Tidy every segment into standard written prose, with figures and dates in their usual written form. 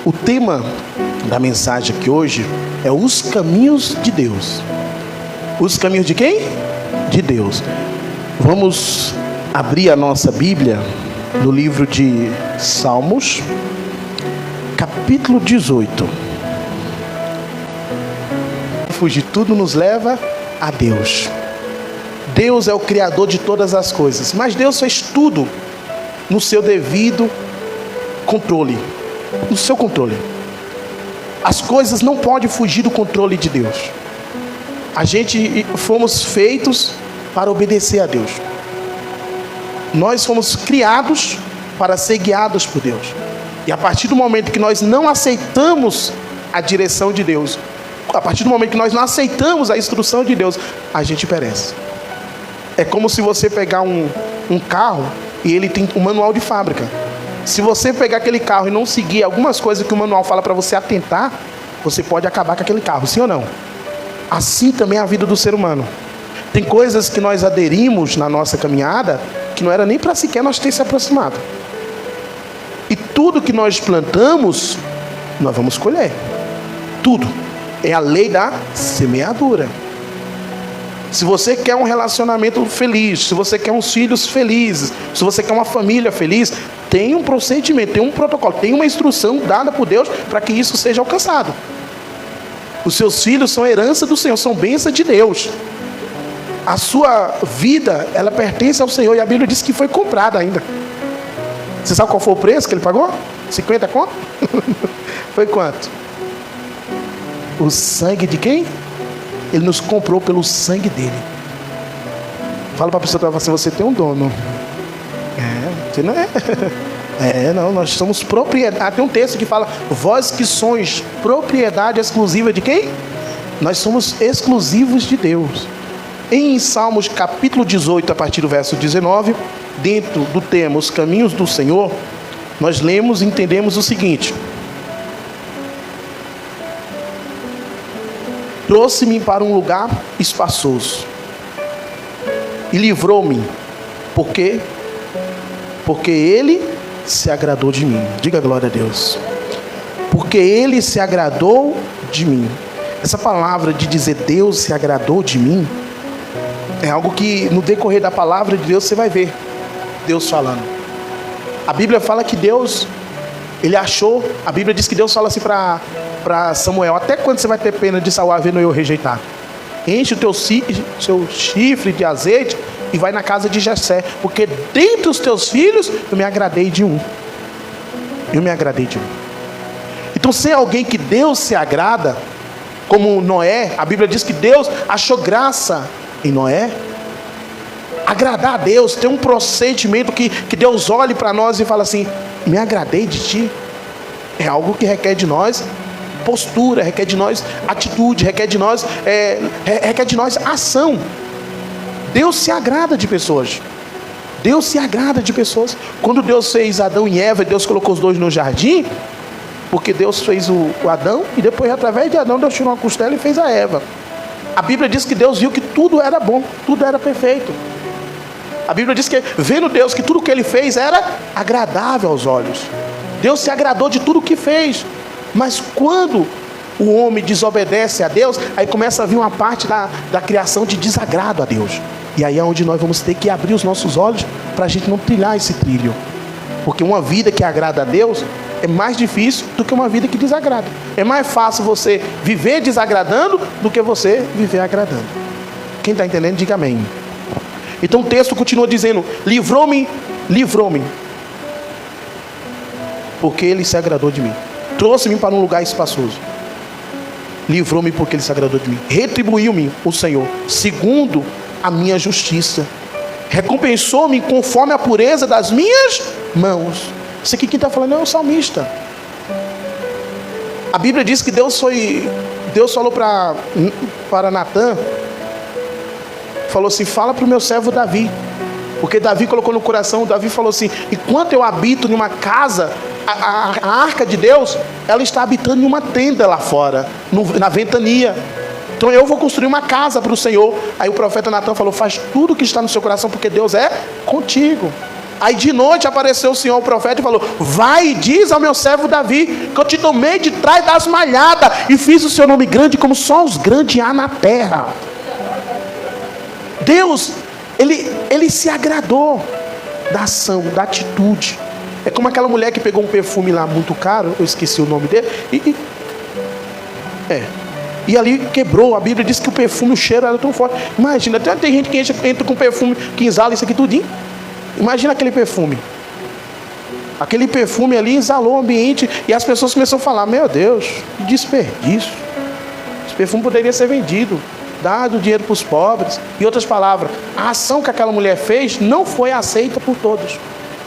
O tema da mensagem aqui hoje é os caminhos de Deus. Os caminhos de quem? De Deus. Vamos abrir a nossa Bíblia no livro de Salmos, capítulo 18. Fugir tudo nos leva a Deus. Deus é o Criador de todas as coisas, mas Deus fez tudo no seu devido controle. No seu controle. As coisas não podem fugir do controle de Deus. A gente fomos feitos para obedecer a Deus. Nós fomos criados para ser guiados por Deus. E a partir do momento que nós não aceitamos a direção de Deus, a partir do momento que nós não aceitamos a instrução de Deus, a gente perece. É como se você pegar um carro e ele tem um manual de fábrica. Se você pegar aquele carro e não seguir algumas coisas que o manual fala para você atentar, você pode acabar com aquele carro, sim ou não? Assim também é a vida do ser humano. Tem coisas que nós aderimos na nossa caminhada que não era nem para sequer nós ter se aproximado. E tudo que nós plantamos, nós vamos colher. Tudo. É a lei da semeadura. Se você quer um relacionamento feliz, se você quer uns filhos felizes, se você quer uma família feliz, tem um procedimento, tem um protocolo, tem uma instrução dada por Deus para que isso seja alcançado. Os seus filhos são herança do Senhor, são bênção de Deus. A sua vida, ela pertence ao Senhor, e a Bíblia diz que foi comprada ainda. Você sabe qual foi o preço que ele pagou? 50 conto? Foi quanto? O sangue de quem? Ele nos comprou pelo sangue dele. Fala para a pessoa que está assim, você tem um dono. Você não é. Não, nós somos propriedade. Tem um texto que fala, vós que sois propriedade exclusiva de quem? Nós somos exclusivos de Deus. Em Salmos capítulo 18, a partir do verso 19, dentro do tema os caminhos do Senhor, nós lemos e entendemos o seguinte: trouxe-me para um lugar espaçoso e livrou-me, porque Ele se agradou de mim. Diga glória a Deus. Porque Ele se agradou de mim. Essa palavra de dizer Deus se agradou de mim é algo que no decorrer da palavra de Deus você vai ver Deus falando. A Bíblia fala que Deus, Ele achou, a Bíblia diz que Deus fala assim para Samuel: até quando você vai ter pena de Saul vendo eu rejeitar? Enche o seu chifre de azeite e vai na casa de Jessé, porque dentre os teus filhos eu me agradei de um. Então, se é alguém que Deus se agrada, como Noé, a Bíblia diz que Deus achou graça em Noé. Agradar a Deus, ter um procedimento que Deus olhe para nós e fala assim: me agradei de ti. É algo que requer de nós postura, requer de nós atitude, requer de nós ação. Deus se agrada de pessoas. Deus se agrada de pessoas. Quando Deus fez Adão e Eva, Deus colocou os dois no jardim, porque Deus fez o Adão, e depois através de Adão Deus tirou uma costela e fez a Eva. A Bíblia diz que Deus viu que tudo era bom, tudo era perfeito. A Bíblia diz que, vendo Deus que tudo que Ele fez era agradável aos olhos. Deus se agradou de tudo que fez. Mas quando o homem desobedece a Deus, aí começa a vir uma parte da criação de desagrado a Deus. E aí é onde nós vamos ter que abrir os nossos olhos para a gente não trilhar esse trilho. Porque uma vida que agrada a Deus é mais difícil do que uma vida que desagrada. É mais fácil você viver desagradando do que você viver agradando. Quem está entendendo, diga amém. Então o texto continua dizendo: livrou-me, porque Ele se agradou de mim. Trouxe-me para um lugar espaçoso. Livrou-me porque Ele se agradou de mim. Retribuiu-me o Senhor segundo a minha justiça. Recompensou-me conforme a pureza das minhas mãos. Isso aqui quem está falando é o salmista. A Bíblia diz que Deus falou para Natã, falou assim: fala para o meu servo Davi. Porque Davi colocou no coração, Davi falou assim: enquanto eu habito numa casa, a arca de Deus, ela está habitando em uma tenda lá fora, na ventania. Então eu vou construir uma casa para o Senhor. Aí o profeta Natã falou: faz tudo o que está no seu coração, porque Deus é contigo. Aí de noite apareceu o Senhor, o profeta, e falou: vai e diz ao meu servo Davi, que eu te tomei de trás das malhadas, e fiz o seu nome grande, como só os grandes há na terra. Deus, Ele se agradou da ação, da atitude. É como aquela mulher que pegou um perfume lá muito caro, eu esqueci o nome dele, e ali quebrou. A Bíblia diz que o perfume, o cheiro era tão forte. Imagina, tem gente que entra com perfume, que exala isso aqui tudinho. Imagina aquele perfume. Aquele perfume ali exalou o ambiente, e as pessoas começaram a falar: meu Deus, que desperdício. Esse perfume poderia ser vendido, dado dinheiro para os pobres. Em outras palavras, a ação que aquela mulher fez não foi aceita por todos.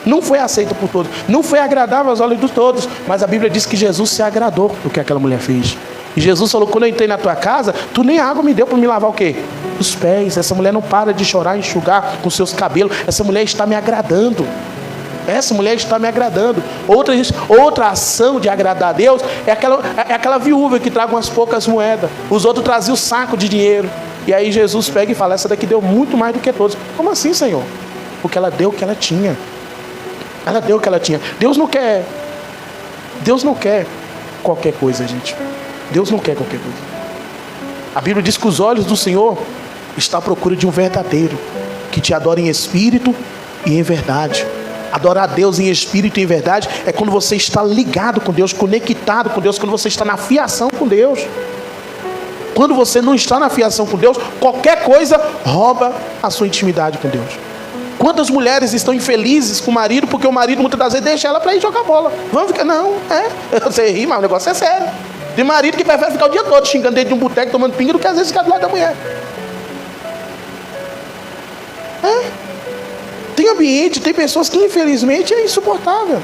Não foi aceita por todos. Não foi agradável aos olhos de todos. Mas a Bíblia diz que Jesus se agradou do que aquela mulher fez. E Jesus falou: quando eu entrei na tua casa, tu nem água me deu para me lavar o quê? Os pés. Essa mulher não para de chorar, enxugar com seus cabelos. Essa mulher está me agradando. Essa mulher está me agradando. Outra ação de agradar a Deus é aquela viúva que traga umas poucas moedas. Os outros traziam o saco de dinheiro. E aí Jesus pega e fala: essa daqui deu muito mais do que todos. Como assim, Senhor? Porque ela deu o que ela tinha. Ela deu o que ela tinha. Deus não quer qualquer coisa, gente. Deus não quer qualquer coisa. A Bíblia diz que os olhos do Senhor estão à procura de um verdadeiro, que te adora em espírito e em verdade. Adorar a Deus em espírito e em verdade é quando você está ligado com Deus, conectado com Deus, quando você está na fiação com Deus. Quando você não está na fiação com Deus, qualquer coisa rouba a sua intimidade com Deus. Quantas mulheres estão infelizes com o marido, porque o marido muitas das vezes deixa ela para ir jogar bola? Vamos ficar, não, você ri, mas o negócio é sério. Tem marido que prefere ficar o dia todo xingando dentro de um boteco, tomando pinga, do que às vezes ficar do lado da mulher. Tem ambiente, tem pessoas que infelizmente é insuportável.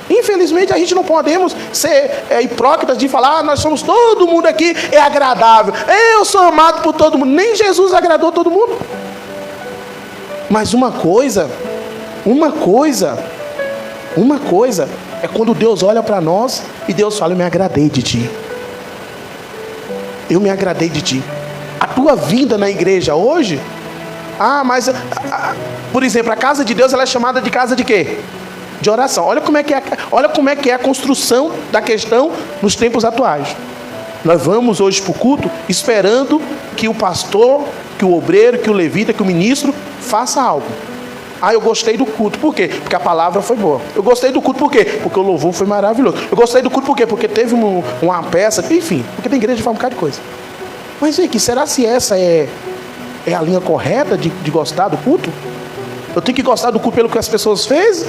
Infelizmente a gente não podemos ser hipócritas de falar: nós somos, todo mundo aqui é agradável, eu sou amado por todo mundo. Nem Jesus agradou todo mundo. Mas uma coisa é quando Deus olha para nós e Deus fala: eu me agradei de ti. Eu me agradei de ti. A tua vinda na igreja hoje, por exemplo, a casa de Deus, ela é chamada de casa de quê? De oração. Olha como é que é a construção da questão nos tempos atuais. Nós vamos hoje para o culto esperando que o pastor, que o obreiro, que o levita, que o ministro faça algo. Eu gostei do culto. Por quê? Porque a palavra foi boa. Eu gostei do culto. Por quê? Porque o louvor foi maravilhoso. Eu gostei do culto. Por quê? Porque teve uma peça. Enfim, porque tem igreja que faz um bocado de coisa. Mas vem aqui, será se essa é a linha correta de gostar do culto? Eu tenho que gostar do culto pelo que as pessoas fez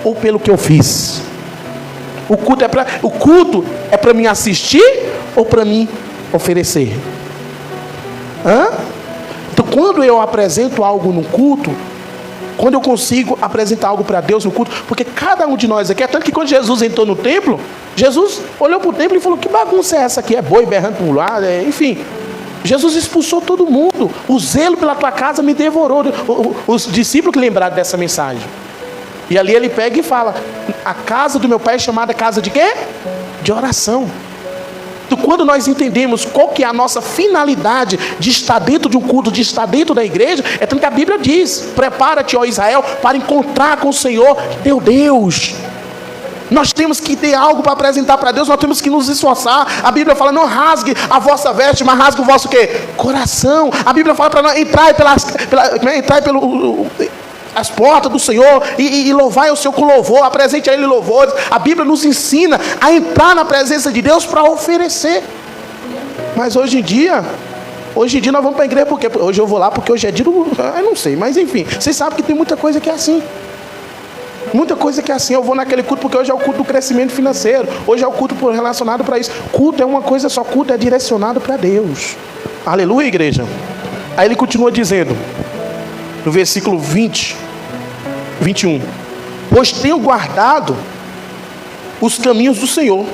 ou pelo que eu fiz? O culto é para mim assistir ou para mim oferecer? Então, quando eu apresento algo no culto, quando eu consigo apresentar algo para Deus no culto, porque cada um de nós aqui, é tanto que quando Jesus entrou no templo, Jesus olhou para o templo e falou: que bagunça é essa aqui? É boi berrando para um lado, enfim. Jesus expulsou todo mundo. O zelo pela tua casa me devorou. Os discípulos que lembraram dessa mensagem. E ali ele pega e fala: a casa do meu pai é chamada casa de quê? De oração. Então, quando nós entendemos qual que é a nossa finalidade de estar dentro de um culto, de estar dentro da igreja, é tanto que a Bíblia diz: prepara-te, ó Israel, para encontrar com o Senhor teu Deus. Nós temos que ter algo para apresentar para Deus, nós temos que nos esforçar. A Bíblia fala: não rasgue a vossa veste, mas rasgue o vosso quê? Coração. A Bíblia fala para nós: entrai as portas do Senhor e louvai o Senhor com louvor, apresente a Ele louvores. A Bíblia nos ensina a entrar na presença de Deus para oferecer. Mas hoje em dia nós vamos para a igreja porque hoje eu vou lá porque hoje é dia do... Eu não sei, mas enfim, vocês sabem que tem muita coisa que é assim. Muita coisa que é assim. Eu vou naquele culto porque hoje é o culto do crescimento financeiro, hoje é o culto relacionado para isso. Culto é uma coisa só, culto é direcionado para Deus. Aleluia, igreja. Aí ele continua dizendo no versículo 21: pois tenho guardado os caminhos do Senhor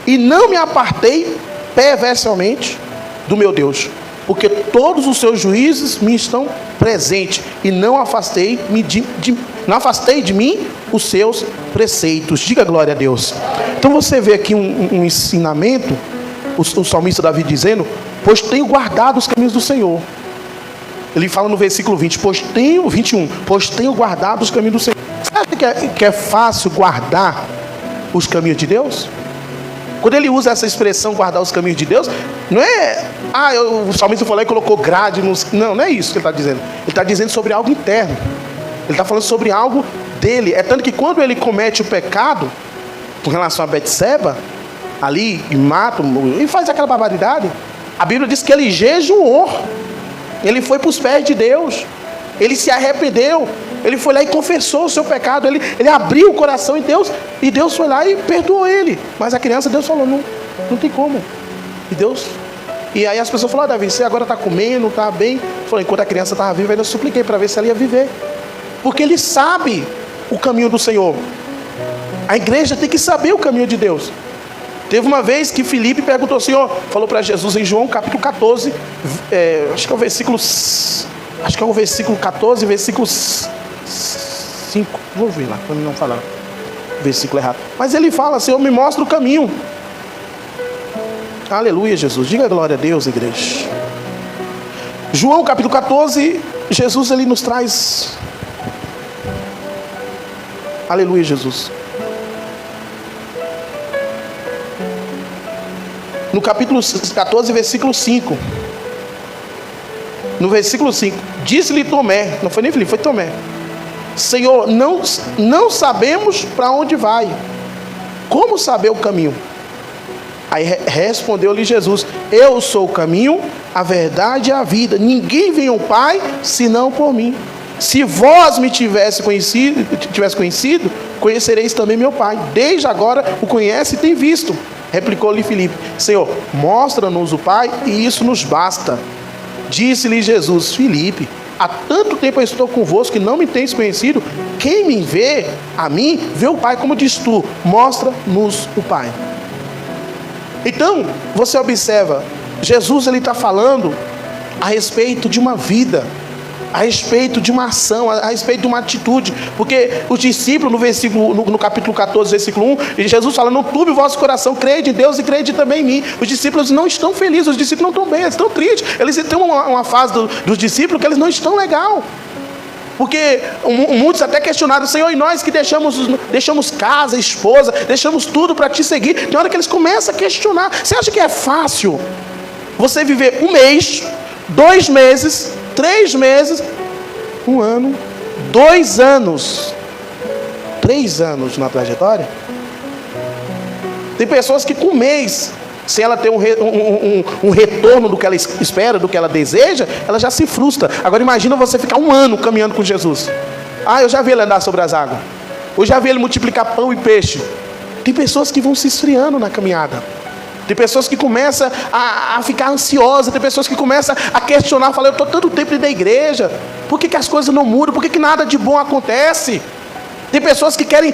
e não me apartei perversamente do meu Deus, porque todos os seus juízos me estão presentes e não afastei de mim os seus preceitos. Diga glória a Deus. Então você vê aqui um ensinamento, o salmista Davi dizendo: pois tenho guardado os caminhos do Senhor. Ele fala no versículo 21, pois tenho guardado os caminhos do Senhor. acha que é fácil guardar os caminhos de Deus? Quando ele usa essa expressão, guardar os caminhos de Deus, não é, o salmista foi lá e colocou grade nos... Não é isso que ele está dizendo. Ele está dizendo sobre algo interno. Ele está falando sobre algo dele. É tanto que quando ele comete o pecado, com relação a Betseba, ali, e mata, e faz aquela barbaridade, a Bíblia diz que ele jejuou. Ele foi para os pés de Deus. Ele se arrependeu. Ele foi lá e confessou o seu pecado. Ele abriu o coração em Deus. E Deus foi lá e perdoou ele. Mas a criança, Deus falou, não tem como. E aí as pessoas falaram, Davi, você agora está comendo, está bem. Falou, enquanto a criança estava viva, eu supliquei para ver se ela ia viver. Porque ele sabe o caminho do Senhor. A igreja tem que saber o caminho de Deus. Teve uma vez que Filipe perguntou ao Senhor, falou para Jesus em João capítulo 14, acho que é o versículo 14, versículo 5, vou ver lá, para não falar o versículo errado. Mas ele fala, Senhor, me mostra o caminho. Aleluia, Jesus, diga glória a Deus, igreja. João capítulo 14, Jesus ele nos traz, aleluia, Jesus. No capítulo 14, versículo 5. No versículo 5, disse-lhe Tomé, não foi nem Filipe, foi Tomé: Senhor, não sabemos para onde vai. Como saber o caminho? Aí respondeu-lhe Jesus: eu sou o caminho, a verdade e a vida. Ninguém vem ao Pai senão por mim. Se vós me tivesse conhecido, conhecereis também meu Pai. Desde agora o conhece e tem visto. Replicou-lhe Filipe: Senhor, mostra-nos o Pai e isso nos basta. Disse-lhe Jesus: Filipe, há tanto tempo eu estou convosco que não me tens conhecido. Quem me vê a mim, vê o Pai. Como diz tu, mostra-nos o Pai. Então, você observa, Jesus ele está falando a respeito de uma vida, a respeito de uma ação, a respeito de uma atitude. Porque os discípulos, no capítulo 14, versículo 1, Jesus fala: não turbe o vosso coração, crede em Deus e crede também em mim. Os discípulos não estão felizes, os discípulos não estão bem, eles estão tristes. Eles têm uma fase dos discípulos que eles não estão legal. Porque muitos até questionaram: Senhor, e nós que deixamos casa, esposa, deixamos tudo para te seguir? Tem hora que eles começam a questionar. Você acha que é fácil você viver 1 mês, 2 meses, 3 meses, 1 ano, 2 anos, 3 anos na trajetória? Tem pessoas que com 1 mês, sem ela ter um retorno do que ela espera, do que ela deseja, ela já se frustra. Agora imagina você ficar 1 ano caminhando com Jesus. Eu já vi ele andar sobre as águas, eu já vi ele multiplicar pão e peixe. Tem pessoas que vão se esfriando na caminhada. Tem pessoas que começam a ficar ansiosas. Tem pessoas que começam a questionar, falam: eu estou tanto tempo dentro da igreja, por que as coisas não mudam? Por que nada de bom acontece? Tem pessoas que querem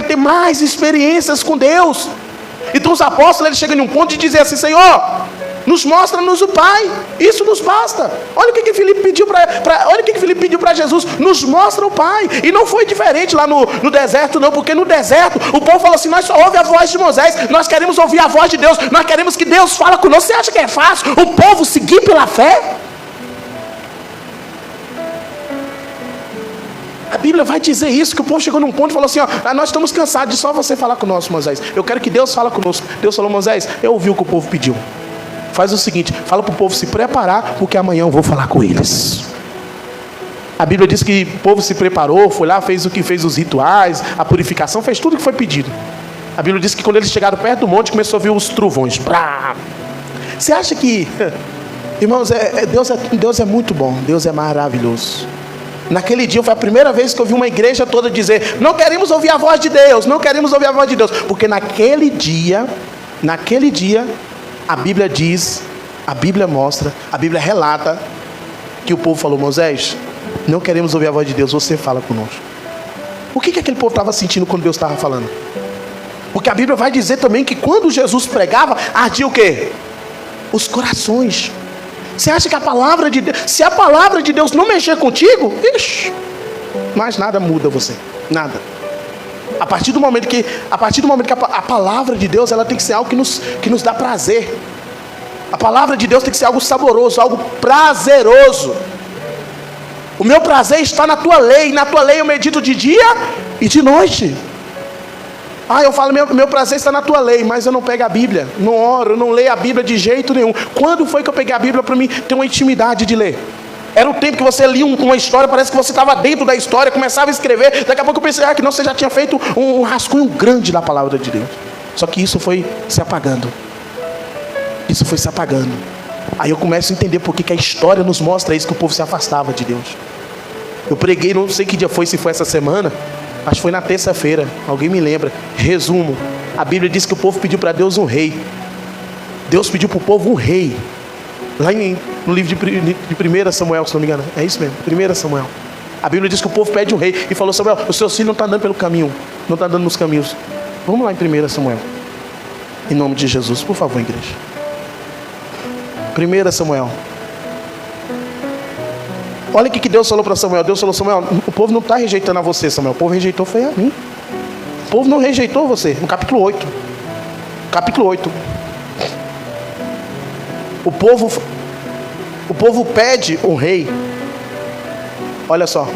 ter mais experiências com Deus. Então os apóstolos eles chegam em um ponto de dizer assim: Senhor, mostra-nos o Pai, isso nos basta. Olha o que Filipe pediu para Jesus: nos mostra o Pai. E não foi diferente lá no deserto não, porque no deserto o povo falou assim: nós só ouvimos a voz de Moisés, nós queremos ouvir a voz de Deus, nós queremos que Deus fale conosco. Você acha que é fácil o povo seguir pela fé? A Bíblia vai dizer isso, que o povo chegou num ponto e falou assim: nós estamos cansados de só você falar conosco, Moisés. Eu quero que Deus fale conosco. Deus falou: Moisés, eu ouvi o que o povo pediu. Faz o seguinte, fala para o povo se preparar, porque amanhã eu vou falar com eles. A Bíblia diz que o povo se preparou, foi lá, fez os rituais, a purificação, fez tudo o que foi pedido. A Bíblia diz que quando eles chegaram perto do monte, começou a vir os trovões. Você acha que, irmãos, Deus é muito bom, Deus é maravilhoso. Naquele dia foi a primeira vez que eu vi uma igreja toda dizer: não queremos ouvir a voz de Deus, não queremos ouvir a voz de Deus. Porque naquele dia, a Bíblia diz, a Bíblia mostra, a Bíblia relata que o povo falou: Moisés, não queremos ouvir a voz de Deus, você fala conosco. O que aquele povo estava sentindo quando Deus estava falando? Porque a Bíblia vai dizer também que quando Jesus pregava, ardia o quê? Os corações. Você acha que a palavra de Deus, se a palavra de Deus não mexer contigo, mais nada muda você, nada. A partir do momento que a palavra de Deus, ela tem que ser algo que nos dá prazer. A palavra de Deus tem que ser algo saboroso, algo prazeroso. O meu prazer está na tua lei. Na tua lei eu medito de dia e de noite. Eu falo, meu prazer está na tua lei, mas eu não pego a Bíblia, não oro, eu não leio a Bíblia de jeito nenhum. Quando foi que eu peguei a Bíblia para mim ter uma intimidade de ler? Era o tempo que você lia uma história, parece que você estava dentro da história, começava a escrever. Daqui a pouco eu pensei, que não, você já tinha feito um rascunho grande da palavra de Deus. Só que isso foi se apagando. Isso foi se apagando. Aí eu começo a entender por que a história nos mostra isso, que o povo se afastava de Deus. Eu preguei, não sei que dia foi, se foi essa semana, acho que foi na terça-feira, alguém me lembra. Resumo, a Bíblia diz que o povo pediu para Deus um rei. Deus pediu para o povo um rei. Lá no livro de 1 Samuel, se não me engano. É isso mesmo, 1 Samuel. A Bíblia diz que o povo pede um rei. E falou, Samuel, os seus filhos não estão andando pelo caminho. Não estão andando nos caminhos. Vamos lá em 1 Samuel. Em nome de Jesus, por favor, igreja. 1 Samuel. Olha o que Deus falou para Samuel. Deus falou, Samuel, o povo não está rejeitando a você, Samuel. O povo rejeitou foi a mim. O povo não rejeitou você. No capítulo 8. Capítulo 8. O povo pede um rei. Olha só.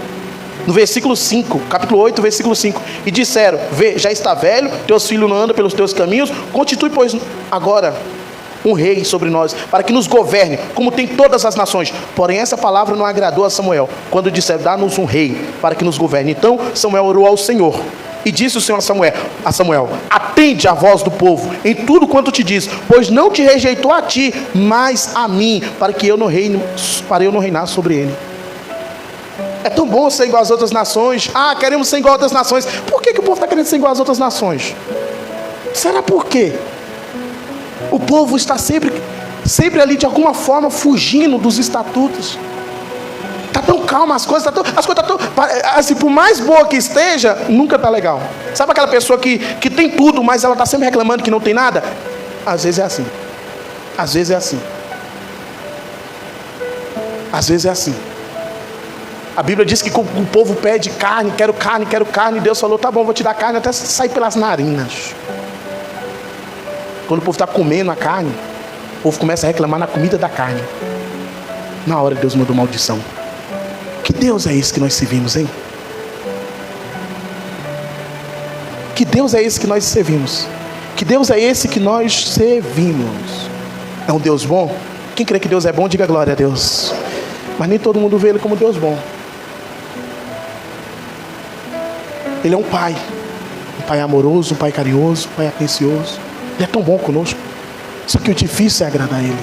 No versículo 5, capítulo 8, versículo 5. E disseram, vê, já está velho, teus filhos não andam pelos teus caminhos. Constitui, pois, agora um rei sobre nós, para que nos governe, como tem todas as nações. Porém, essa palavra não agradou a Samuel, quando disseram, dá-nos um rei, para que nos governe. Então, Samuel orou ao Senhor. E disse o Senhor a Samuel, atende a voz do povo, em tudo quanto te diz, pois não te rejeitou a ti, mas a mim, para eu não reinar sobre ele. É tão bom ser igual às outras nações. Queremos ser igual às outras nações. Por que o povo está querendo ser igual às outras nações? Será por quê? O povo está sempre ali de alguma forma fugindo dos estatutos. Está tão calma as coisas, as coisas estão tão, assim, por mais boa que esteja, nunca está legal. Sabe aquela pessoa que tem tudo, mas ela está sempre reclamando que não tem nada? Às vezes é assim. Às vezes é assim. Às vezes é assim. A Bíblia diz que o povo pede carne, quero carne, quero carne. E Deus falou, tá bom, vou te dar carne até sair pelas narinas. Quando o povo está comendo a carne, o povo começa a reclamar na comida da carne. Na hora Deus mandou maldição. Que Deus é esse que nós servimos, hein? Que Deus é esse que nós servimos? Que Deus é esse que nós servimos? É um Deus bom? Quem crê que Deus é bom, diga glória a Deus. Mas nem todo mundo vê Ele como Deus bom. Ele é um pai amoroso, um pai carinhoso, um pai atencioso. Ele é tão bom conosco. Só que o difícil é agradar Ele.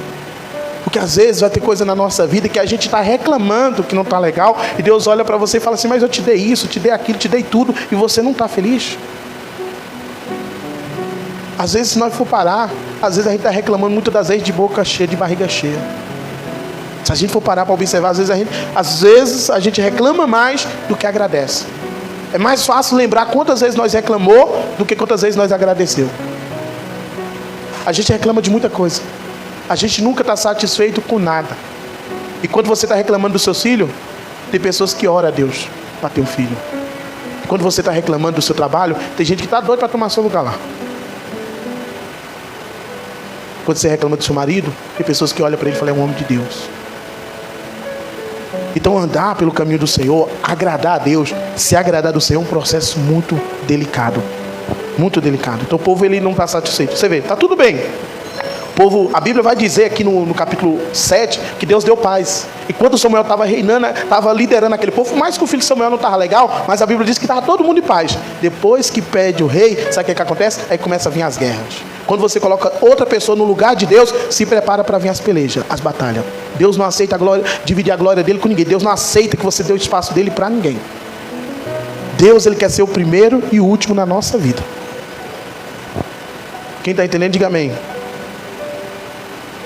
Porque às vezes vai ter coisa na nossa vida que a gente está reclamando que não está legal, e Deus olha para você e fala assim, mas eu te dei isso, te dei aquilo, te dei tudo, e você não está feliz. Às vezes, se nós for parar, às vezes a gente está reclamando muitas das vezes de boca cheia, de barriga cheia. Se a gente for parar para observar, às vezes a gente reclama mais do que agradece. É mais fácil lembrar quantas vezes nós reclamou do que quantas vezes nós agradeceu. A gente reclama de muita coisa. A gente nunca está satisfeito com nada. E quando você está reclamando do seu filho, tem pessoas que oram a Deus para ter um filho. Quando você está reclamando do seu trabalho, tem gente que está doido para tomar seu lugar lá. Quando você reclama do seu marido, tem pessoas que olham para ele e falam, é um homem de Deus. Então andar pelo caminho do Senhor, agradar a Deus, se agradar do Senhor é um processo muito delicado. Muito delicado. Então o povo ele não está satisfeito. Você vê, está tudo bem. O povo, a Bíblia vai dizer aqui no capítulo 7 que Deus deu paz. E quando Samuel estava reinando, estava liderando aquele povo, mais que o filho de Samuel não estava legal, mas a Bíblia diz que estava todo mundo em paz. Depois que pede o rei, sabe o que acontece? Aí começa a vir as guerras. Quando você coloca outra pessoa no lugar de Deus, se prepara para vir as pelejas, as batalhas. Deus não aceita a glória, dividir a glória dele com ninguém. Deus não aceita que você dê o espaço dele para ninguém. Deus ele quer ser o primeiro e o último na nossa vida. Quem está entendendo, diga amém.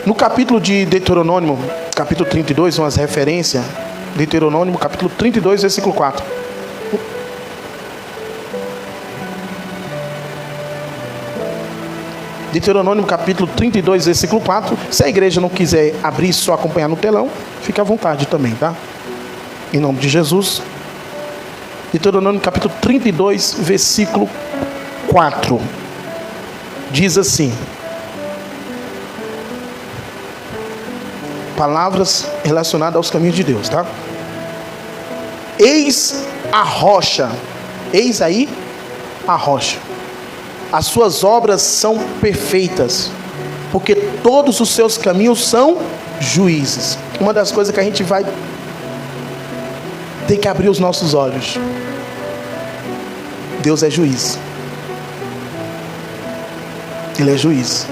No capítulo de Deuteronômio, capítulo 32, umas referências. Deuteronômio, capítulo 32, versículo 4. Deuteronômio, capítulo 32, versículo 4. Se a igreja não quiser abrir, só acompanhar no telão, fica à vontade também, tá? Em nome de Jesus. Deuteronômio, capítulo 32, versículo 4. Diz assim. Palavras relacionadas aos caminhos de Deus, tá? Eis a rocha. Eis aí a rocha. As suas obras são perfeitas, porque todos os seus caminhos são juízes. Uma das coisas que a gente vai ter que abrir os nossos olhos. Deus é juiz. Ele é juiz.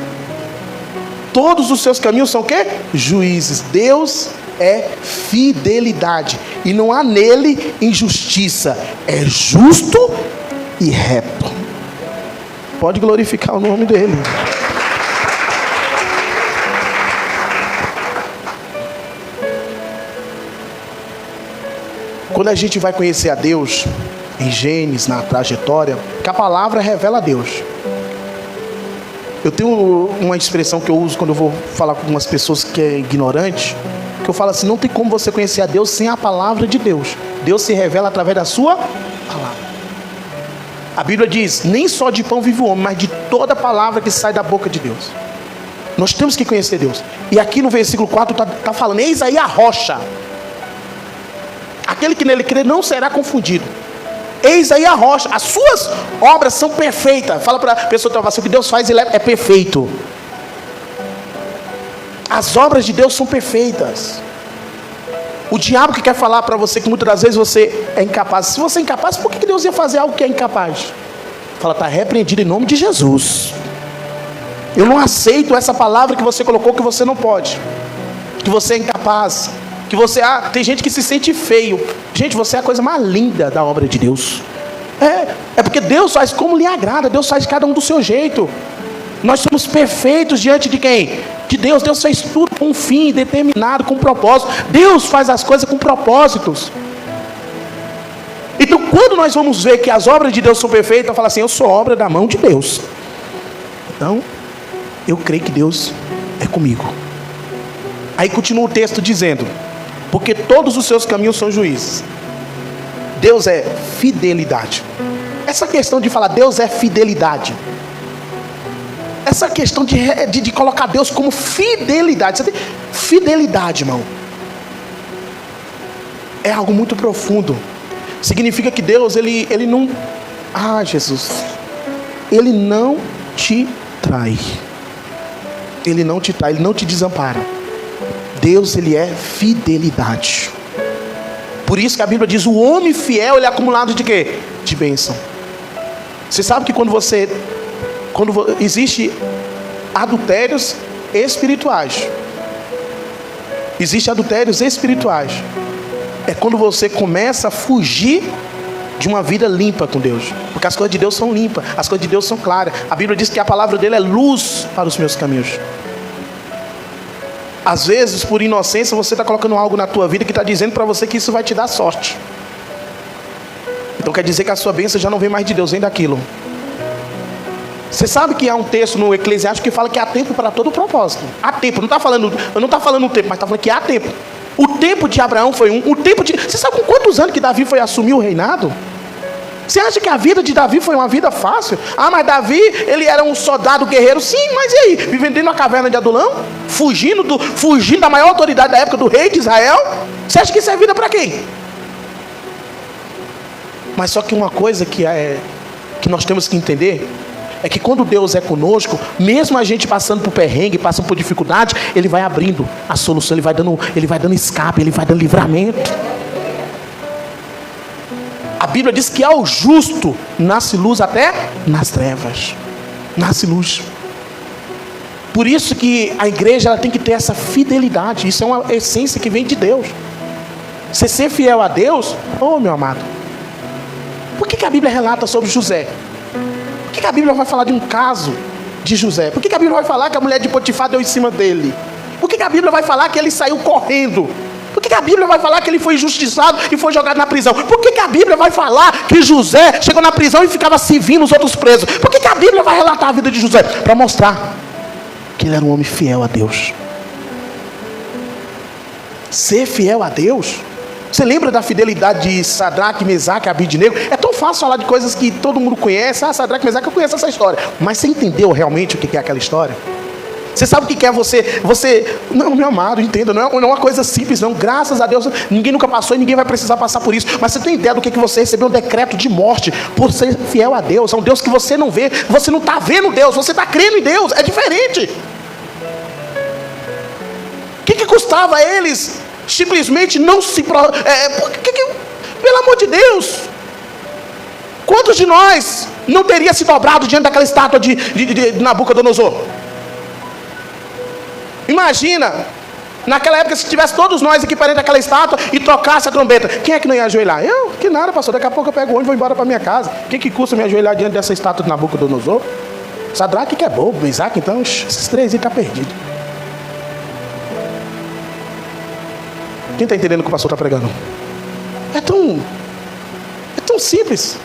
Todos os seus caminhos são o quê? Juízes. Deus é fidelidade. E não há nele injustiça. É justo e reto. Pode glorificar o nome dele. Quando a gente vai conhecer a Deus, em Gênesis, na trajetória, que a palavra revela a Deus. Eu tenho uma expressão que eu uso quando eu vou falar com algumas pessoas que é ignorante, que eu falo assim: não tem como você conhecer a Deus sem a palavra de Deus. Deus se revela através da sua palavra. A Bíblia diz: nem só de pão vive o homem, mas de toda palavra que sai da boca de Deus. Nós temos que conhecer Deus. E aqui no versículo 4 está falando: eis aí a rocha. Aquele que nele crê não será confundido. Eis aí a rocha. As suas obras são perfeitas. Fala para a pessoa que está falando: o que Deus faz, ele é perfeito. As obras de Deus são perfeitas. O diabo que quer falar para você que muitas das vezes você é incapaz. Se você é incapaz, por que Deus ia fazer algo que é incapaz? Fala: está repreendido em nome de Jesus. Eu não aceito essa palavra que você colocou, que você não pode, que você é incapaz, que você... tem gente que se sente feio. Gente, você é a coisa mais linda da obra de Deus. É porque Deus faz como lhe agrada. Deus faz cada um do seu jeito. Nós somos perfeitos diante de quem? De Deus. Deus fez tudo com um fim determinado, com um propósito. Deus faz as coisas com propósitos. Então, quando nós vamos ver que as obras de Deus são perfeitas, eu falo assim: eu sou obra da mão de Deus. Então, eu creio que Deus é comigo. Aí continua o texto dizendo: porque todos os seus caminhos são juízes. Deus é fidelidade. Essa questão de falar Deus é fidelidade, essa questão de colocar Deus como fidelidade. Você tem fidelidade, irmão, é algo muito profundo. Significa que Deus, ele não... Jesus, Ele não te trai. Ele não te trai, Ele não te desampara. Deus, Ele é fidelidade. Por isso que a Bíblia diz: o homem fiel, ele é acumulado de quê? De bênção. Você sabe que quando existe adultérios espirituais. Existem adultérios espirituais. É quando você começa a fugir de uma vida limpa com Deus. Porque as coisas de Deus são limpas, as coisas de Deus são claras. A Bíblia diz que a palavra dele é luz para os meus caminhos. Às vezes, por inocência, você está colocando algo na tua vida que está dizendo para você que isso vai te dar sorte. Então quer dizer que a sua bênção já não vem mais de Deus, vem daquilo. Você sabe que há um texto no Eclesiástico que fala que há tempo para todo propósito. Há tempo, não está falando o tempo, mas está falando que há tempo. O tempo de Abraão foi um. Você sabe com quantos anos que Davi foi assumir o reinado? Você acha que a vida de Davi foi uma vida fácil? Mas Davi, ele era um soldado guerreiro. Sim, mas e aí? Vivendo dentro de uma caverna de Adulão? Fugindo da maior autoridade da época, do rei de Israel? Você acha que isso é vida para quem? Mas só que uma coisa que nós temos que entender é que quando Deus é conosco, mesmo a gente passando por perrengue, passando por dificuldade, Ele vai abrindo a solução, Ele vai dando escape, Ele vai dando livramento. A Bíblia diz que ao justo nasce luz até nas trevas. Nasce luz. Por isso que a igreja ela tem que ter essa fidelidade. Isso é uma essência que vem de Deus. Você ser fiel a Deus, meu amado. Por que a Bíblia relata sobre José? Por que a Bíblia vai falar de um caso de José? Por que a Bíblia vai falar que a mulher de Potifar deu em cima dele? Por que a Bíblia vai falar que ele saiu correndo? Por que a Bíblia vai falar que ele foi injustiçado e foi jogado na prisão? Por que a Bíblia vai falar que José chegou na prisão e ficava servindo os outros presos? Por que a Bíblia vai relatar a vida de José? Para mostrar que ele era um homem fiel a Deus. Ser fiel a Deus. Você lembra da fidelidade de Sadraque, Mesaque e Abidnego? É tão fácil falar de coisas que todo mundo conhece. Sadraque, Mesaque, eu conheço essa história. Mas você entendeu realmente o que é aquela história? Você sabe o que é você... Não, meu amado, entenda, não é uma coisa simples, não. Graças a Deus, ninguém nunca passou e ninguém vai precisar passar por isso. Mas você tem ideia do que você recebeu um decreto de morte por ser fiel a Deus? É um Deus que você não vê, você não está vendo Deus, você está crendo em Deus, é diferente. O que custava a eles simplesmente não se... pelo amor de Deus, quantos de nós não teria se dobrado diante daquela estátua de Nabucodonosor? Imagina, naquela época, se tivesse todos nós aqui perante aquela estátua e trocasse a trombeta, quem é que não ia ajoelhar? Eu? Que nada, pastor, daqui a pouco eu pego o ônibus e vou embora para minha casa. O que custa me ajoelhar diante dessa estátua de Nabucodonosor? Sadraque que é bobo, Isaac, então, esses três aí estão perdidos. Quem está entendendo o que o pastor está pregando? É tão simples.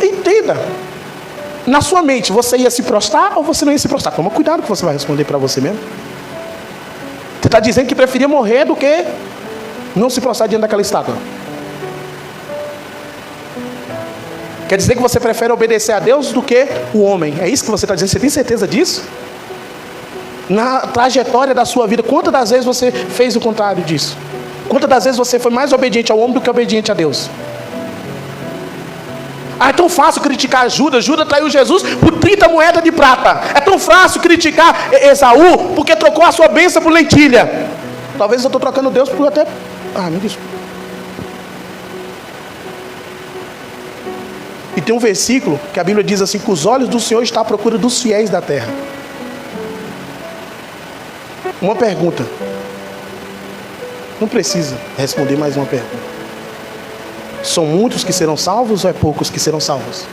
Entenda. Na sua mente, você ia se prostrar ou você não ia se prostrar? Toma cuidado que você vai responder para você mesmo. Você está dizendo que preferia morrer do que não se prostrar diante daquela estátua. Quer dizer que você prefere obedecer a Deus do que o homem. É isso que você está dizendo? Você tem certeza disso? Na trajetória da sua vida, quantas das vezes você fez o contrário disso? Quantas das vezes você foi mais obediente ao homem do que obediente a Deus? É tão fácil criticar Judas. Judas traiu Jesus por 30 moedas de prata. É tão fácil criticar Esaú porque trocou a sua bênção por lentilha. Talvez eu estou trocando Deus por até... me desculpa. E tem um versículo que a Bíblia diz assim, que os olhos do Senhor estão à procura dos fiéis da terra. Uma pergunta. Não precisa responder mais uma pergunta. São muitos que serão salvos ou é poucos que serão salvos?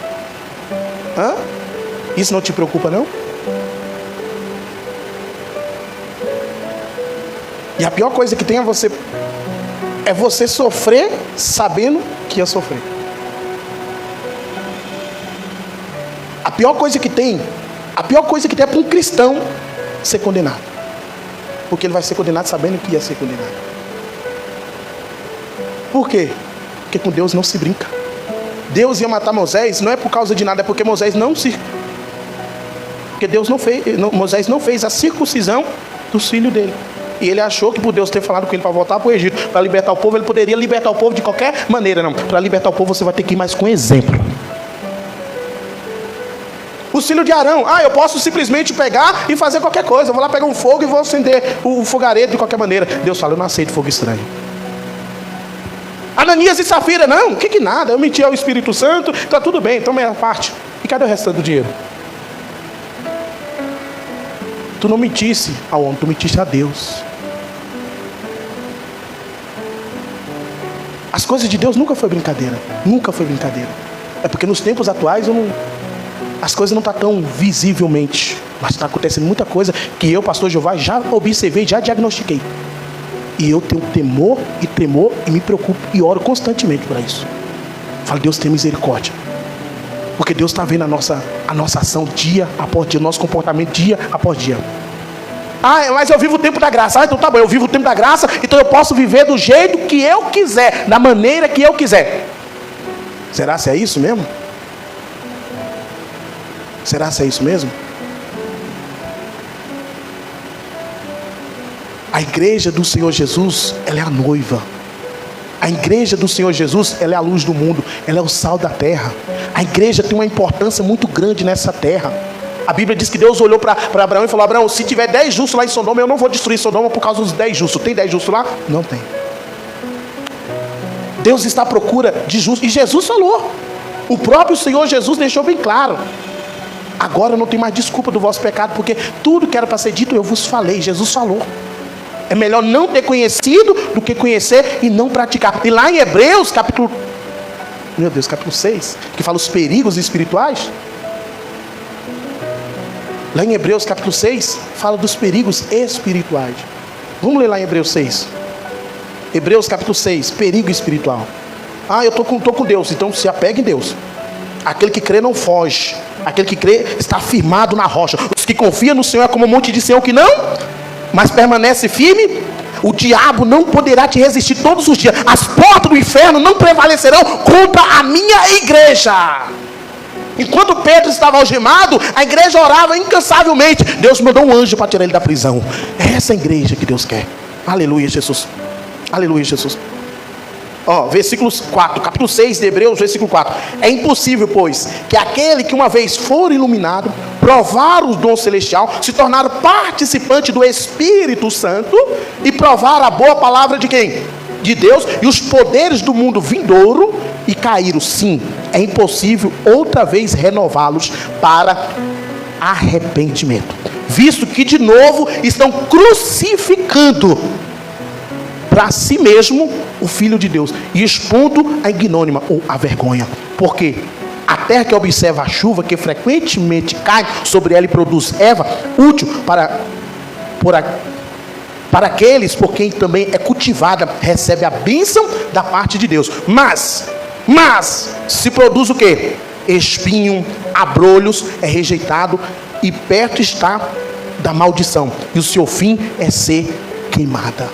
Isso não te preocupa, não? E a pior coisa que tem é você sofrer sabendo que ia sofrer. A pior coisa que tem é para um cristão ser condenado. Porque ele vai ser condenado sabendo que ia ser condenado. Por quê? Porque com Deus não se brinca. Deus ia matar Moisés, não é por causa de nada, é porque Moisés porque Moisés não fez a circuncisão dos filhos dele. E ele achou que por Deus ter falado com ele para voltar para o Egito, para libertar o povo, ele poderia libertar o povo de qualquer maneira. Não, para libertar o povo você vai ter que ir mais com exemplo. Os filhos de Arão, eu posso simplesmente pegar e fazer qualquer coisa. Eu vou lá pegar um fogo e vou acender o fogareiro de qualquer maneira. Deus fala, eu não aceito fogo estranho. Ananias e Safira, não, que nada, eu menti ao Espírito Santo, está tudo bem, toma a parte. E cadê o restante do dinheiro? Tu não mentisse ao homem, tu mentiste a Deus. As coisas de Deus nunca foi brincadeira. Nunca foi brincadeira. É porque nos tempos atuais as coisas não estão tão visivelmente, mas está acontecendo muita coisa que eu, pastor Jeová, já observei, já diagnostiquei. E eu tenho temor e tremor e me preocupo e oro constantemente para isso. Falo, Deus tem misericórdia. Porque Deus está vendo a nossa ação dia após dia, nosso comportamento dia após dia. Mas eu vivo o tempo da graça. Então tá bom, eu vivo o tempo da graça, então eu posso viver do jeito que eu quiser, da maneira que eu quiser. Será se é isso mesmo? Será se é isso mesmo? A igreja do Senhor Jesus, ela é a noiva. A igreja do Senhor Jesus, ela é a luz do mundo. Ela é o sal da terra. A igreja tem uma importância muito grande nessa terra. A Bíblia diz que Deus olhou para Abraão e falou, Abraão, se tiver 10 justos lá em Sodoma, eu não vou destruir Sodoma por causa dos 10 justos. Tem 10 justos lá? Não tem. Deus está à procura de justos. E Jesus falou. O próprio Senhor Jesus deixou bem claro. Agora não tem mais desculpa do vosso pecado, porque tudo que era para ser dito eu vos falei. Jesus falou. É melhor não ter conhecido do que conhecer e não praticar. E lá em Hebreus, capítulo 6, que fala os perigos espirituais. Lá em Hebreus, capítulo 6, fala dos perigos espirituais. Vamos ler lá em Hebreus 6. Hebreus, capítulo 6, perigo espiritual. Eu estou com Deus, então se apegue em Deus. Aquele que crê não foge. Aquele que crê está firmado na rocha. Os que confiam no Senhor é como um monte de Sião que não... mas permanece firme, o diabo não poderá te resistir todos os dias. As portas do inferno não prevalecerão contra a minha igreja. Enquanto Pedro estava algemado, a igreja orava incansavelmente. Deus mandou um anjo para tirar ele da prisão. É essa a igreja que Deus quer. Aleluia, Jesus. Aleluia, Jesus. Versículo 4, capítulo 6 de Hebreus, versículo 4. É impossível, pois, que aquele que uma vez for iluminado, provar o dom celestial, se tornar participante do Espírito Santo e provar a boa palavra de quem? De Deus, e os poderes do mundo vindouro, e caíram. Sim, é impossível outra vez renová-los para arrependimento, visto que de novo estão crucificando para si mesmo o Filho de Deus, e expondo a ignomínia ou a vergonha. Porque a terra que observa a chuva, que frequentemente cai sobre ela e produz erva útil para aqueles por quem também é cultivada, recebe a bênção da parte de Deus. Mas se produz o que? Espinho, abrolhos, é rejeitado, e perto está da maldição, e o seu fim é ser queimada.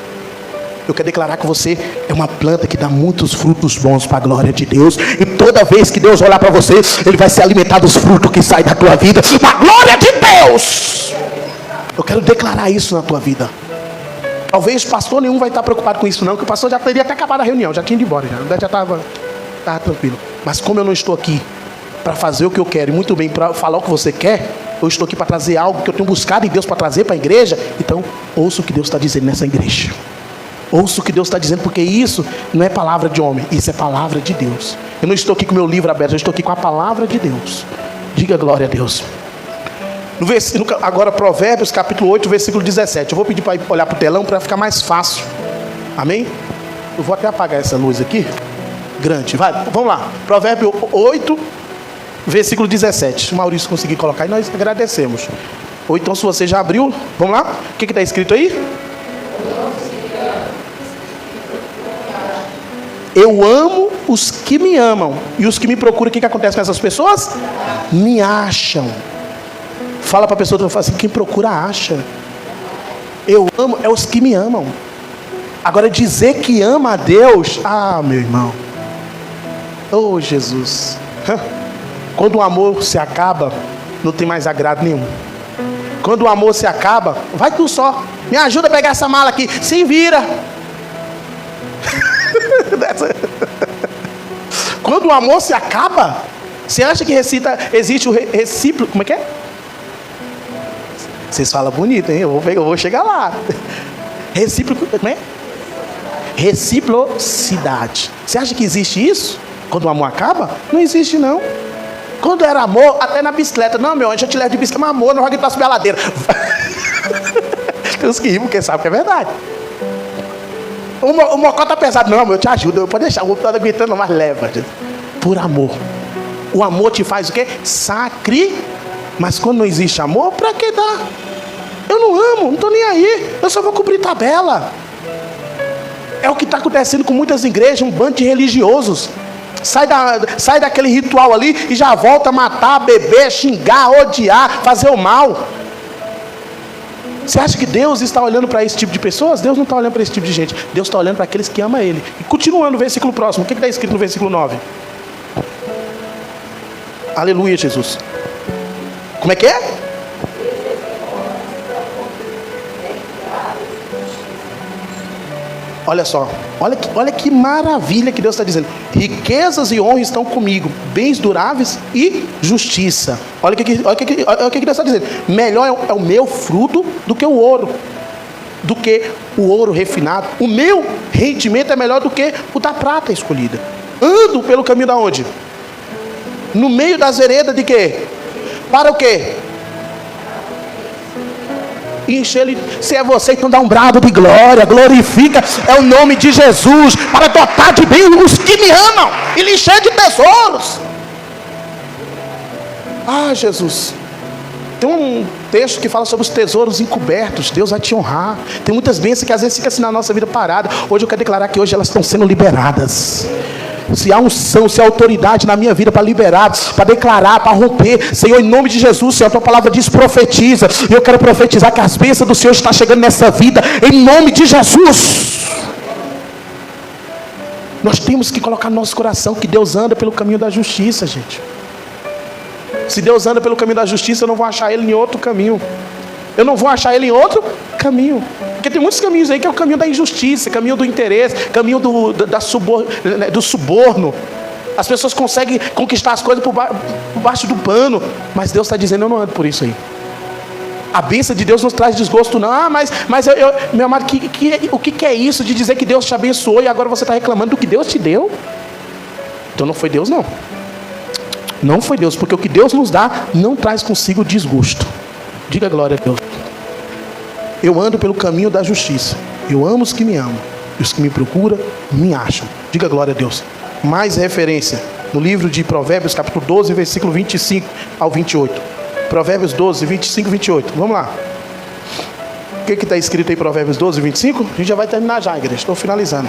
Eu quero declarar que você é uma planta que dá muitos frutos bons para a glória de Deus. E toda vez que Deus olhar para você, Ele vai se alimentar dos frutos que saem da tua vida, para a glória de Deus. Eu quero declarar isso na tua vida. Talvez pastor nenhum vai estar preocupado com isso não, que o pastor já teria até acabado a reunião, já tinha ido embora, já estava tranquilo. Mas como eu não estou aqui para fazer o que eu quero, e muito bem para falar o que você quer, eu estou aqui para trazer algo que eu tenho buscado em Deus para trazer para a igreja. Então ouça o que Deus está dizendo nessa igreja. Ouça o que Deus está dizendo, porque isso não é palavra de homem, isso é palavra de Deus. Eu não estou aqui com o meu livro aberto, eu estou aqui com a palavra de Deus. Diga glória a Deus. Agora Provérbios capítulo 8, versículo 17. Eu vou pedir para olhar para o telão para ficar mais fácil. Amém? Eu vou até apagar essa luz aqui. Grande, vai, vamos lá. Provérbios 8, versículo 17. Se o Maurício conseguir colocar aí, nós agradecemos. Ou então se você já abriu, vamos lá. O que está escrito aí? Eu amo os que me amam, e os que me procuram, o que acontece com essas pessoas? Me acham. Fala para a pessoa, fala assim, quem procura acha. Eu amo, é os que me amam. Agora dizer que ama a Deus, meu irmão, oh Jesus, quando o amor se acaba, não tem mais agrado nenhum. Quando o amor se acaba, vai tu só, me ajuda a pegar essa mala aqui, se vira. Quando o amor se acaba, você acha que existe o recíproco? Como é que é? Vocês falam bonito, hein? Eu vou chegar lá. Recíproco, como é? Reciprocidade. Você acha que existe isso? Quando o amor acaba? Não existe não. Quando era amor, até na bicicleta. Não, meu anjo, eu te levo de bicicleta, mas amor, não vai gritar subir a ladeira. Tem uns que rimam, porque sabe que é verdade. O mocó tá pesado. Não, eu te ajudo. Eu pode deixar. O outro tá gritando, mas leva. Por amor. O amor te faz o quê? Mas quando não existe amor, pra que dar? Eu não amo, não tô nem aí. Eu só vou cumprir tabela. É o que está acontecendo com muitas igrejas, um bando de religiosos. Sai daquele ritual ali e já volta a matar, beber, xingar, odiar, fazer o mal. Você acha que Deus está olhando para esse tipo de pessoas? Deus não está olhando para esse tipo de gente. Deus está olhando para aqueles que amam Ele. E continuando no versículo próximo, o que está escrito no versículo 9? Aleluia, Jesus. Como é que é? Olha só, olha que maravilha que Deus está dizendo. Riquezas e honra estão comigo, bens duráveis e justiça. Olha o que Deus está dizendo. Melhor é o meu fruto do que o ouro, do que o ouro refinado. O meu rendimento é melhor do que o da prata escolhida. Ando pelo caminho da onde? No meio das veredas de quê? Para o quê? Enche ele. Se é você, então dá um brado de glória, glorifica é o nome de Jesus, para dotar de bem os que me amam e lhe encher de tesouros. Jesus, tem um texto que fala sobre os tesouros encobertos. Deus vai te honrar. Tem muitas bênçãos que às vezes ficam assim na nossa vida parada. Hoje eu quero declarar que hoje elas estão sendo liberadas. Se há unção, se há autoridade na minha vida para liberar, para declarar, para romper, Senhor, em nome de Jesus, Senhor, a tua palavra diz profetiza, e eu quero profetizar que as bênçãos do Senhor estão chegando nessa vida, em nome de Jesus. Nós temos que colocar no nosso coração que Deus anda pelo caminho da justiça, gente. Se Deus anda pelo caminho da justiça, eu não vou achar Ele em outro caminho. Eu não vou achar Ele em outro caminho. Porque tem muitos caminhos aí que é o caminho da injustiça, caminho do interesse, caminho do suborno. As pessoas conseguem conquistar as coisas por baixo do pano. Mas Deus está dizendo, eu não ando por isso aí. A bênção de Deus nos traz desgosto, não. Meu amado, o que é isso de dizer que Deus te abençoou e agora você está reclamando do que Deus te deu? Então não foi Deus, não. Não foi Deus, porque o que Deus nos dá não traz consigo desgosto. Diga glória a Deus. Eu ando pelo caminho da justiça. Eu amo os que me amam. E os que me procuram, me acham. Diga glória a Deus. Mais referência no livro de Provérbios, capítulo 12, versículo 25 ao 28. Provérbios 12, 25 e 28. Vamos lá. O que está escrito aí, Provérbios 12, 25? A gente já vai terminar já, igreja. Estou finalizando.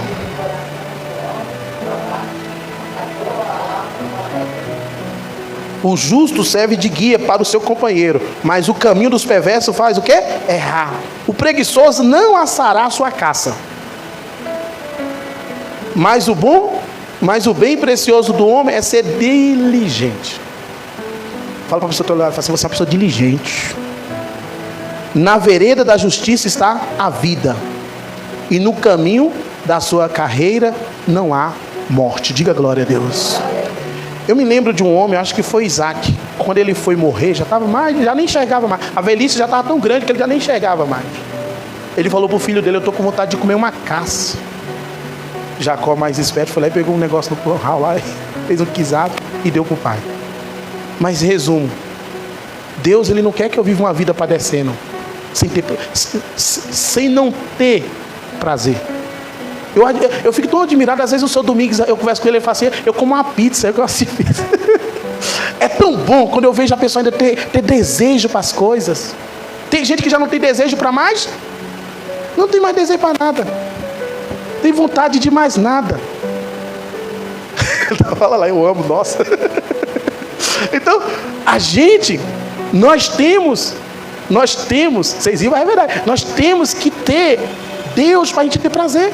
O justo serve de guia para o seu companheiro, mas o caminho dos perversos faz o quê? Errar. O preguiçoso não assará a sua caça. Mas o bem precioso do homem é ser diligente. Fala para a pessoa do teu lado, fala assim, você é uma pessoa diligente. Na vereda da justiça está a vida, e no caminho da sua carreira não há morte. Diga glória a Deus. Eu me lembro de um homem, acho que foi Isaac, quando ele foi morrer, já nem enxergava mais. A velhice já estava tão grande que ele já nem enxergava mais. Ele falou para o filho dele, eu estou com vontade de comer uma caça. Jacó, mais esperto, foi lá e pegou um negócio no curral lá, fez um guisado e deu para o pai. Mas resumo, Deus ele não quer que eu viva uma vida padecendo, sem não ter prazer. Eu fico tão admirado, às vezes o seu Domingos, eu converso com ele, ele fala assim, eu como uma pizza, eu gosto de pizza. É tão bom quando eu vejo a pessoa ainda ter desejo para as coisas. Tem gente que já não tem desejo para mais, não tem mais desejo para nada, tem vontade de mais nada. Fala lá, eu amo, nossa. Então, nós temos, vocês viram, é verdade, nós temos que ter Deus para a gente ter prazer.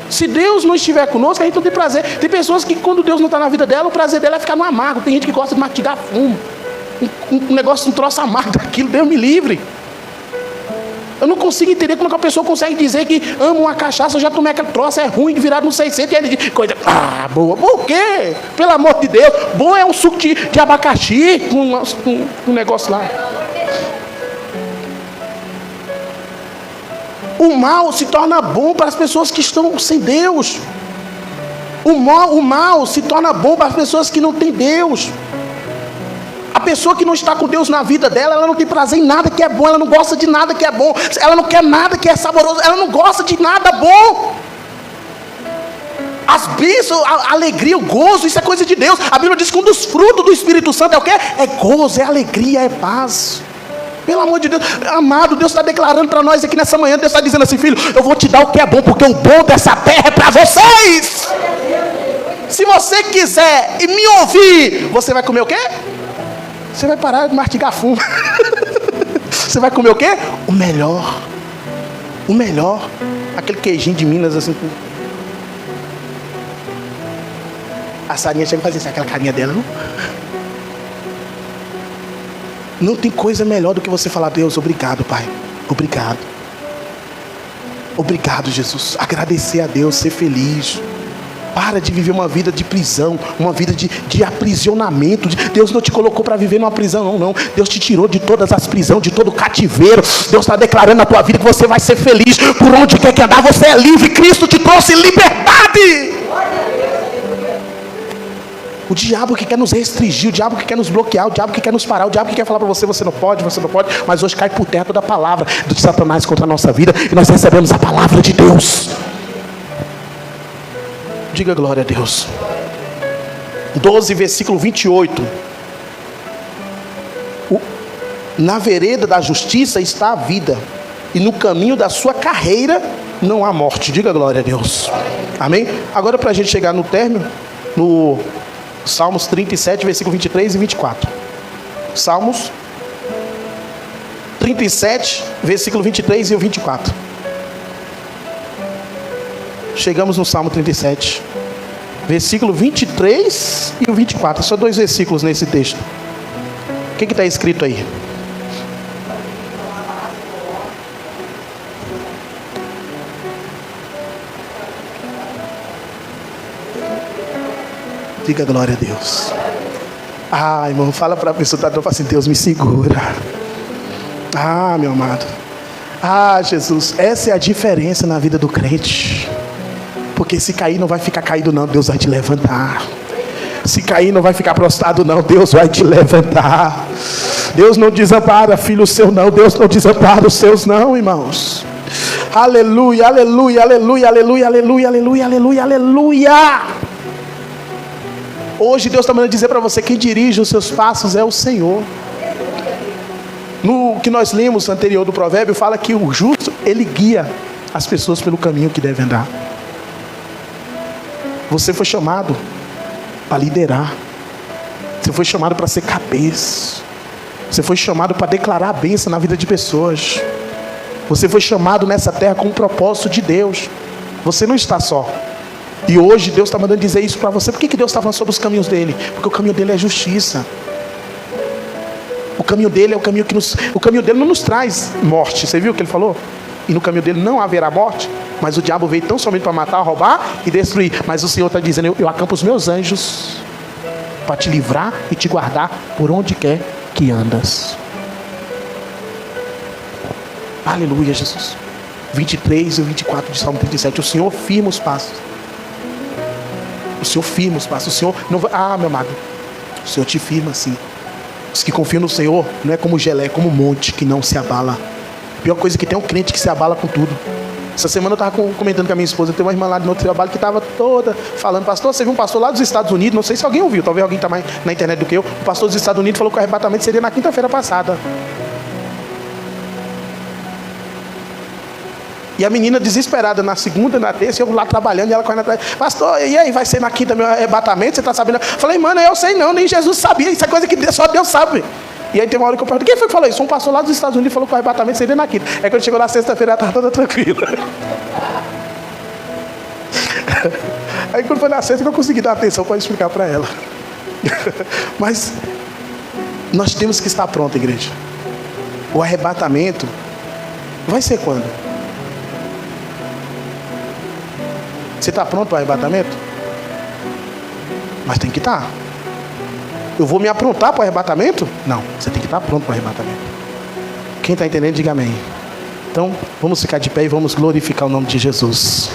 Se Deus não estiver conosco, a gente não tem prazer. Tem pessoas que quando Deus não está na vida dela, o prazer dela é ficar no amargo. Tem gente que gosta de mastigar fumo, um negócio, um troço amargo daquilo, Deus me livre. Eu não consigo entender como é que a pessoa consegue dizer que ama uma cachaça, eu já tomei aquele troço, é ruim, virado no 600, e ele diz, coisa, boa. Por quê? Pelo amor de Deus, bom é um suco de abacaxi, um negócio lá. O mal se torna bom para as pessoas que estão sem Deus. O mal se torna bom para as pessoas que não têm Deus. A pessoa que não está com Deus na vida dela, ela não tem prazer em nada que é bom, ela não gosta de nada que é bom, ela não quer nada que é saboroso, ela não gosta de nada bom. As bênçãos, a alegria, o gozo, isso é coisa de Deus. A Bíblia diz que um dos frutos do Espírito Santo é o quê? É gozo, é alegria, é paz. Pelo amor de Deus, amado, Deus está declarando para nós aqui nessa manhã, Deus está dizendo assim, filho, eu vou te dar o que é bom, porque o bom dessa terra é para vocês. Se você quiser e me ouvir, você vai comer o quê? Você vai parar de mastigar fumo. Você vai comer o quê? O melhor. O melhor. Aquele queijinho de Minas assim. A Sarinha chega e faz assim, aquela carinha dela, não? Não tem coisa melhor do que você falar, Deus, obrigado, Pai. Obrigado. Obrigado, Jesus. Agradecer a Deus, ser feliz. Para de viver uma vida de prisão, uma vida de aprisionamento. Deus não te colocou para viver numa prisão, não. Deus te tirou de todas as prisões, de todo o cativeiro. Deus está declarando na tua vida que você vai ser feliz. Por onde quer que andar, você é livre. Cristo te trouxe liberdade. O diabo que quer nos restringir, o diabo que quer nos bloquear, o diabo que quer nos parar, o diabo que quer falar para você, você não pode, mas hoje cai por terra toda a palavra de Satanás contra a nossa vida, e nós recebemos a palavra de Deus. Diga glória a Deus. 12, versículo 28. Na vereda da justiça está a vida, e no caminho da sua carreira não há morte. Diga glória a Deus. Amém? Agora, para a gente chegar no término, no Salmos 37, versículo 23 e 24. Salmos 37, versículo 23 e 24. Chegamos no Salmo 37, versículo 23 e o 24. Só 2 versículos nesse texto. que está escrito aí? Diga glória a Deus. Ah, irmão, fala para a pessoa que está fala assim, Deus me segura. Ah, meu amado. Ah, Jesus, essa é a diferença na vida do crente. Porque se cair não vai ficar caído não, Deus vai te levantar. Se cair não vai ficar prostrado não, Deus vai te levantar. Deus não desampara filho seu não, Deus não desampara os seus não, irmãos. Aleluia, aleluia, aleluia, aleluia, aleluia, aleluia, aleluia, aleluia. Hoje Deus está mandando dizer para você, quem dirige os seus passos é o Senhor. No que nós lemos anterior do provérbio, fala que o justo, ele guia as pessoas pelo caminho que devem andar. Você foi chamado para liderar. Você foi chamado para ser cabeça. Você foi chamado para declarar a bênção na vida de pessoas. Você foi chamado nessa terra com um propósito de Deus. Você não está só. E hoje Deus está mandando dizer isso para você. Por que Deus está falando sobre os caminhos dele? Porque o caminho dele é justiça. O caminho dele é o caminho que o caminho dele não nos traz morte. Você viu o que ele falou? E no caminho dele não haverá morte. Mas o diabo veio tão somente para matar, roubar e destruir. Mas o Senhor está dizendo, eu acampo os meus anjos para te livrar e te guardar por onde quer que andas. Aleluia, Jesus. 23 e 24 de Salmo 37. O Senhor firma os passos. O Senhor firma os passos. O Senhor não vai... Ah, meu amado, o Senhor te firma sim. Os que confiam no Senhor não é como gelé, é como um monte que não se abala. A pior coisa que tem é um crente que se abala com tudo. Essa semana eu estava comentando com a minha esposa. Tem uma irmã lá no outro trabalho que estava toda falando, pastor, você viu um pastor lá dos Estados Unidos, não sei se alguém ouviu, talvez alguém está mais na internet do que eu. O pastor dos Estados Unidos falou que o arrebatamento seria na quinta-feira passada. E a menina desesperada na segunda, na terça, eu lá trabalhando, e ela correndo atrás, pastor, e aí, vai ser na quinta meu arrebatamento, você está sabendo? Eu falei, mano, eu sei não, nem Jesus sabia, isso é coisa que só Deus sabe. E aí tem uma hora que eu pergunto, quem foi que falou isso? Um pastor lá dos Estados Unidos falou que o arrebatamento seria na quinta. Aí quando chegou na sexta-feira, ela estava toda tranquila. Aí quando foi na sexta, eu consegui dar atenção para explicar para ela. Mas nós temos que estar prontos, igreja. O arrebatamento vai ser quando? Você está pronto para o arrebatamento? Mas tem que estar. Eu vou me aprontar para o arrebatamento? Não, você tem que estar pronto para o arrebatamento. Quem está entendendo, diga amém. Então, vamos ficar de pé e vamos glorificar o nome de Jesus.